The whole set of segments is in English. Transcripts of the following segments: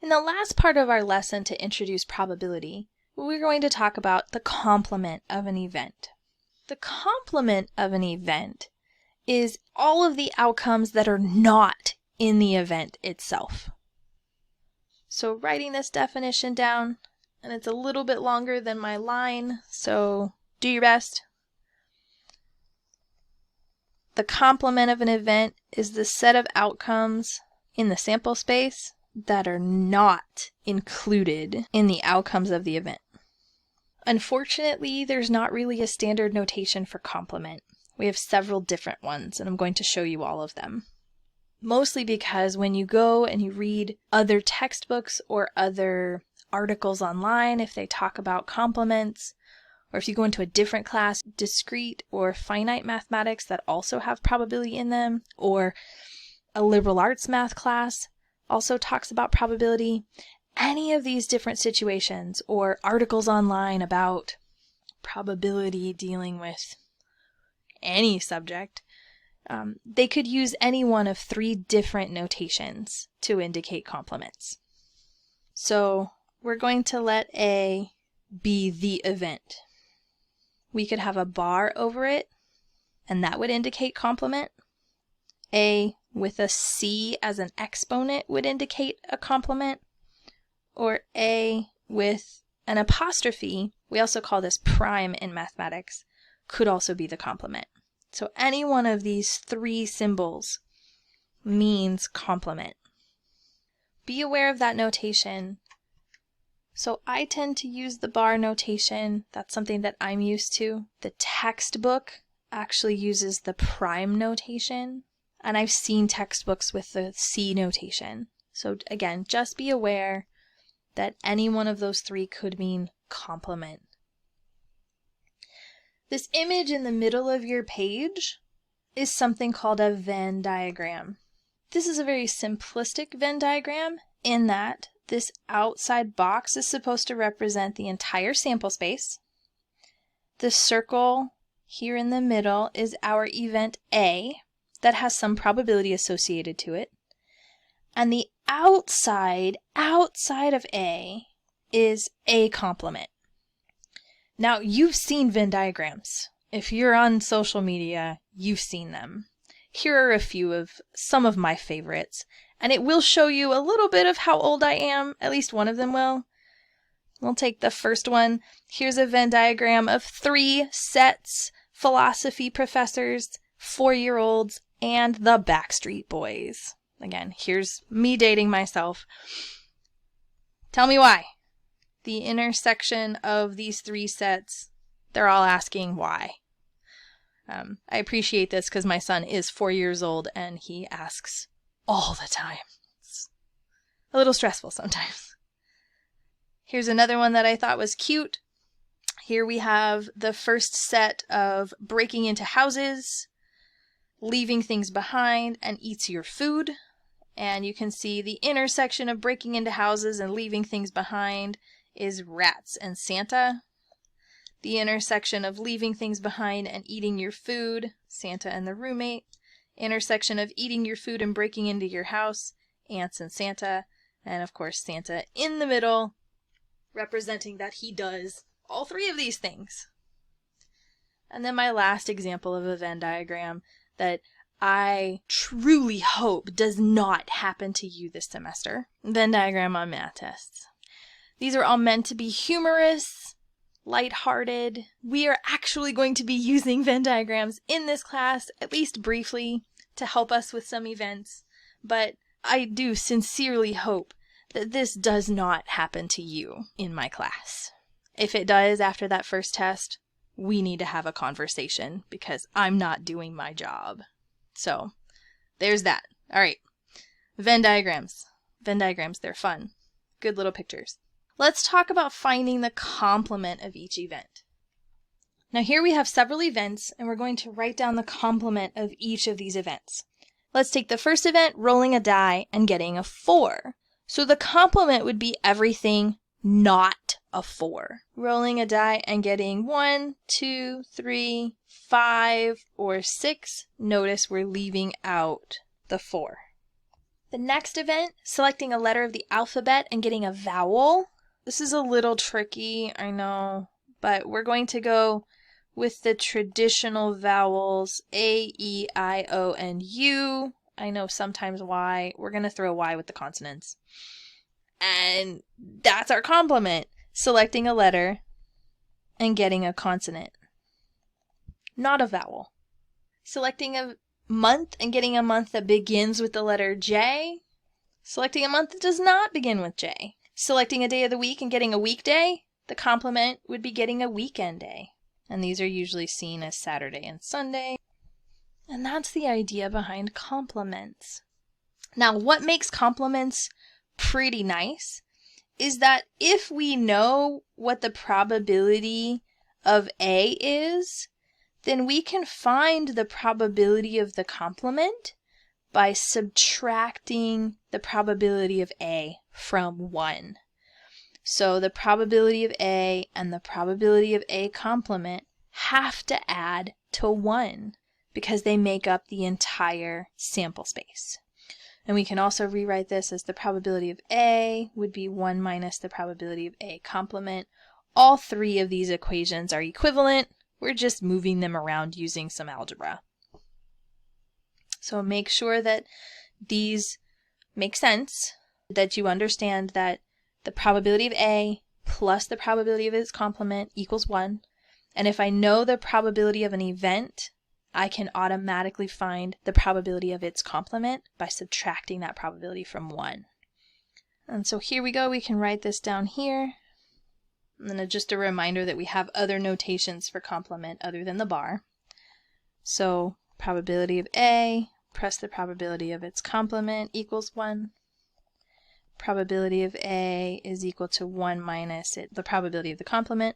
In the last part of our lesson to introduce probability, we're going to talk about the complement of an event. The complement of an event is all of the outcomes that are not in the event itself. So writing this definition down, and it's a little bit longer than my line, so do your best. The complement of an event is the set of outcomes in the sample space that are not included in the outcomes of the event. Unfortunately, there's not really a standard notation for complement. We have several different ones, and I'm going to show you all of them. Mostly because when you go and you read other textbooks or other articles online, if they talk about complements, or if you go into a different class, discrete or finite mathematics that also have probability in them, or a liberal arts math class also talks about probability, any of these different situations or articles online about probability dealing with any subject, they could use any one of three different notations to indicate complements. So we're going to let A be the event. We could have a bar over it, and that would indicate complement. A with a C as an exponent would indicate a complement, or A with an apostrophe, we also call this prime in mathematics, could also be the complement. So any one of these three symbols means complement. Be aware of that notation. So I tend to use the bar notation. That's something that I'm used to. The textbook actually uses the prime notation, and I've seen textbooks with the C notation. So again, just be aware that any one of those three could mean complement. This image in the middle of your page is something called a Venn diagram. This is a very simplistic Venn diagram in that this outside box is supposed to represent the entire sample space. The circle here in the middle is our event A that has some probability associated to it. And the outside of A is a complement. Now, you've seen Venn diagrams. If you're on social media, you've seen them. Here are a few of some of my favorites, and it will show you a little bit of how old I am. At least one of them will. We'll take the first one. Here's a Venn diagram of 3 sets: philosophy professors, 4-year-olds, and the Backstreet Boys. Again, here's me dating myself. Tell me why. The intersection of these 3 sets, they're all asking why. I appreciate this because my son is 4 years old and he asks all the time. It's a little stressful sometimes. Here's another one that I thought was cute. Here we have the first set of breaking into houses, leaving things behind, and eats your food. And you can see the intersection of breaking into houses and leaving things behind is rats and Santa. The intersection of leaving things behind and eating your food, Santa and the roommate. Intersection of eating your food and breaking into your house, ants and Santa. And of course Santa in the middle, representing that he does all 3 of these things. And then my last example of a Venn diagram that I truly hope does not happen to you this semester. Venn diagram on math tests. These are all meant to be humorous, lighthearted. We are actually going to be using Venn diagrams in this class, at least briefly, to help us with some events. But I do sincerely hope that this does not happen to you in my class. If it does after that first test, we need to have a conversation because I'm not doing my job. So, there's that. All right. Venn diagrams. Venn diagrams, they're fun. Good little pictures. Let's talk about finding the complement of each event. Now here we have several events, and we're going to write down the complement of each of these events. Let's take the first event, rolling a die and getting a 4. So the complement would be everything not a 4. Rolling a die and getting 1, 2, 3, 5, or 6. Notice we're leaving out the 4. The next event, selecting a letter of the alphabet and getting a vowel. This is a little tricky, I know, but we're going to go with the traditional vowels A, E, I, O, and U. I know sometimes Y. We're going to throw Y with the consonants. And that's our complement, selecting a letter and getting a consonant, not a vowel. Selecting a month and getting a month that begins with the letter J. Selecting a month that does not begin with J. Selecting a day of the week and getting a weekday. The complement would be getting a weekend day. And these are usually seen as Saturday and Sunday. And that's the idea behind complements. Now, what makes complements pretty nice is that if we know what the probability of A is, then we can find the probability of the complement by subtracting the probability of A from 1. So the probability of A and the probability of A complement have to add to 1 because they make up the entire sample space. And we can also rewrite this as the probability of A would be 1 minus the probability of A complement. All three of these equations are equivalent. We're just moving them around using some algebra. So make sure that these make sense, that you understand that the probability of A plus the probability of its complement equals 1. And if I know the probability of an event, I can automatically find the probability of its complement by subtracting that probability from 1. And so here we go. We can write this down here. And then just a reminder that we have other notations for complement other than the bar. So probability of A plus the probability of its complement equals 1. Probability of A is equal to 1 minus the probability of the complement.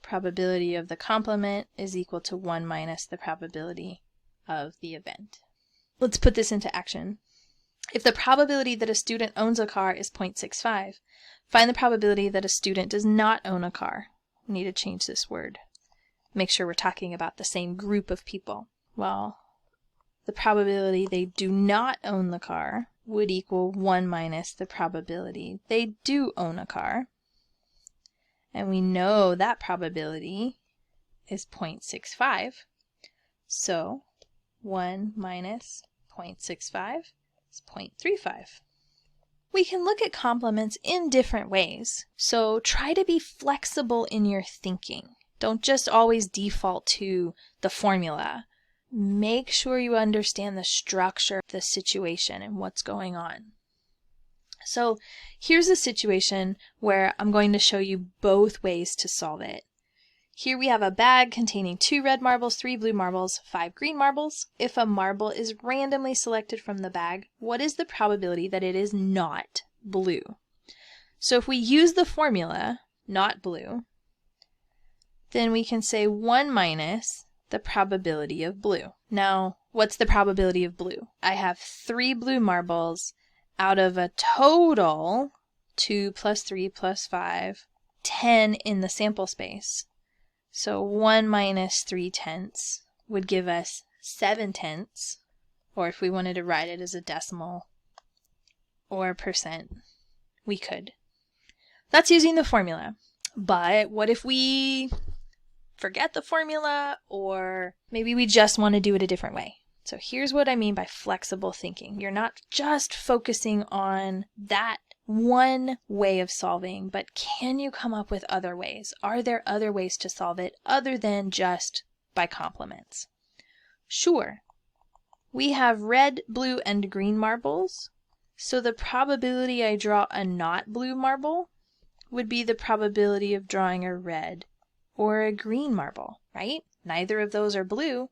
Probability of the complement is equal to 1 minus the probability of the event. Let's put this into action. If the probability that a student owns a car is 0.65, find the probability that a student does not own a car. We need to change this word. Make sure we're talking about the same group of people. Well, the probability they do not own the car would equal 1 minus the probability they do own a car. And we know that probability is 0.65. So 1 minus 0.65 is 0.35. We can look at complements in different ways. So try to be flexible in your thinking. Don't just always default to the formula. Make sure you understand the structure of the situation and what's going on. So here's a situation where I'm going to show you both ways to solve it. Here we have a bag containing 2 red marbles, 3 blue marbles, 5 green marbles. If a marble is randomly selected from the bag, what is the probability that it is not blue? So if we use the formula, not blue, then we can say 1 minus the probability of blue. Now, what's the probability of blue? I have 3 blue marbles out of a total 2 plus 3 plus 5, 10 in the sample space. So 1 minus 3/10 would give us 7/10, or if we wanted to write it as a decimal or percent, we could. That's using the formula. But what if we forget the formula, or maybe we just want to do it a different way? So here's what I mean by flexible thinking. You're not just focusing on that one way of solving, but can you come up with other ways? Are there other ways to solve it other than just by complements? Sure. We have red, blue, and green marbles. So the probability I draw a not blue marble would be the probability of drawing a red or a green marble, right? Neither of those are blue.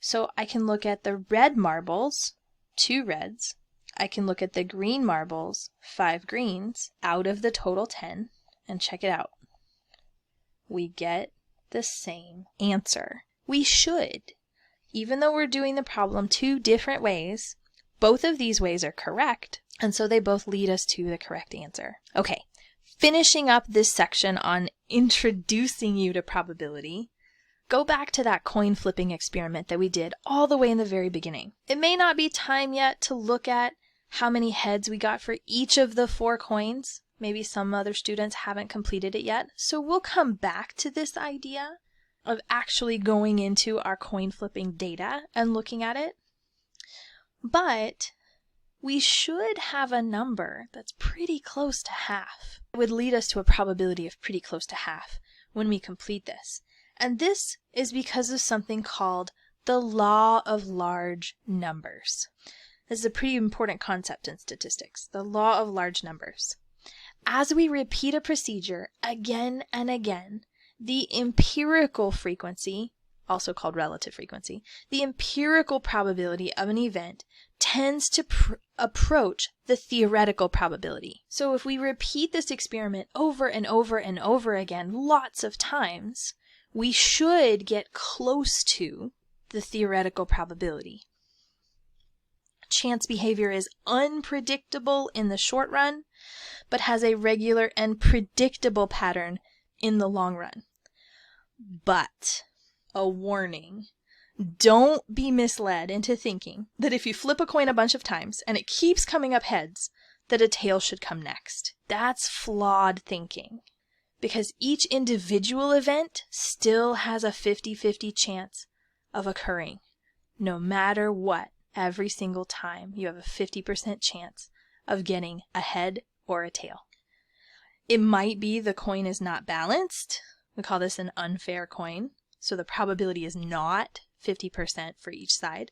So I can look at the red marbles, 2 reds. I can look at the green marbles, 5 greens, out of the total 10, and check it out. We get the same answer. We should. Even though we're doing the problem 2 different ways, both of these ways are correct, and so they both lead us to the correct answer. Okay, finishing up this section on introducing you to probability, go back to that coin flipping experiment that we did all the way in the very beginning. It may not be time yet to look at how many heads we got for each of the 4 coins. Maybe some other students haven't completed it yet. So we'll come back to this idea of actually going into our coin flipping data and looking at it. But we should have a number that's pretty close to half. It would lead us to a probability of pretty close to half when we complete this. And this is because of something called the law of large numbers. This is a pretty important concept in statistics, the law of large numbers. As we repeat a procedure again and again, the empirical frequency, also called relative frequency, the empirical probability of an event tends to approach the theoretical probability. So if we repeat this experiment over and over and over again lots of times, we should get close to the theoretical probability. Chance behavior is unpredictable in the short run, but has a regular and predictable pattern in the long run. But, a warning, don't be misled into thinking that if you flip a coin a bunch of times and it keeps coming up heads, that a tail should come next. That's flawed thinking, because each individual event still has a 50-50 chance of occurring, no matter what. Every single time you have a 50% chance of getting a head or a tail. It might be the coin is not balanced. We call this an unfair coin. So the probability is not 50% for each side.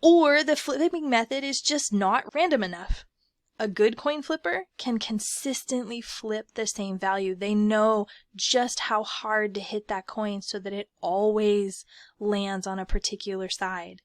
Or the flipping method is just not random enough. A good coin flipper can consistently flip the same value. They know just how hard to hit that coin so that it always lands on a particular side.